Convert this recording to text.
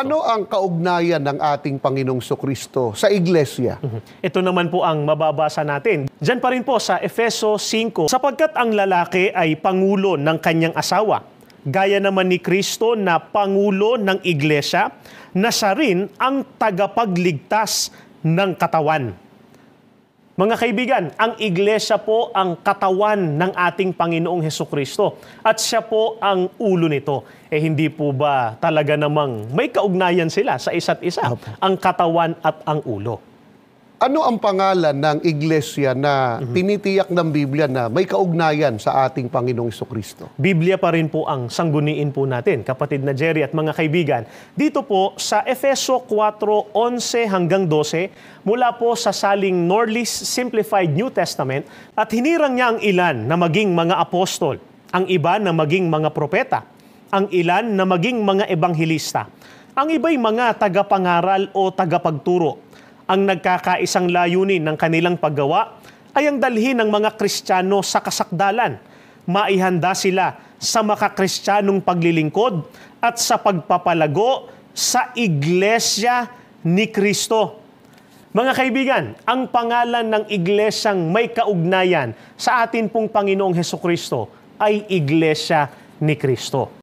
Ano ang kaugnayan ng ating Panginoong Kristo sa iglesia? Ito naman po ang mababasa natin. Diyan pa rin po sa Efeso 5, sapagkat ang lalaki ay pangulo ng kanyang asawa, gaya naman ni Kristo na pangulo ng iglesia, na siya rin ang tagapagligtas ng katawan. Mga kaibigan, ang iglesia po ang katawan ng ating Panginoong Hesukristo at siya po ang ulo nito. Hindi po ba talaga namang may kaugnayan sila sa isa't isa, ang katawan at ang ulo? Ano ang pangalan ng iglesia na tinitiyak ng Biblia na may kaugnayan sa ating Panginoong Kristo? Biblia pa rin po ang sangguniin po natin, kapatid na Jerry at mga kaibigan. Dito po sa Efeso 4:11 hanggang 12, mula po sa saling Norlis Simplified New Testament, at hinirang niya ang ilan na maging mga apostol, ang iba na maging mga propeta, ang ilan na maging mga ebanghelista, ang iba'y mga tagapangaral o tagapagturo. Ang nagkakaisang layunin ng kanilang paggawa ay ang dalhin ng mga Kristiyano sa kasakdalan. Maihanda sila sa makakristyanong paglilingkod at sa pagpapalago sa iglesia ni Kristo. Mga kaibigan, ang pangalan ng iglesyang may kaugnayan sa atin pong Panginoong Hesukristo ay Iglesia ni Kristo.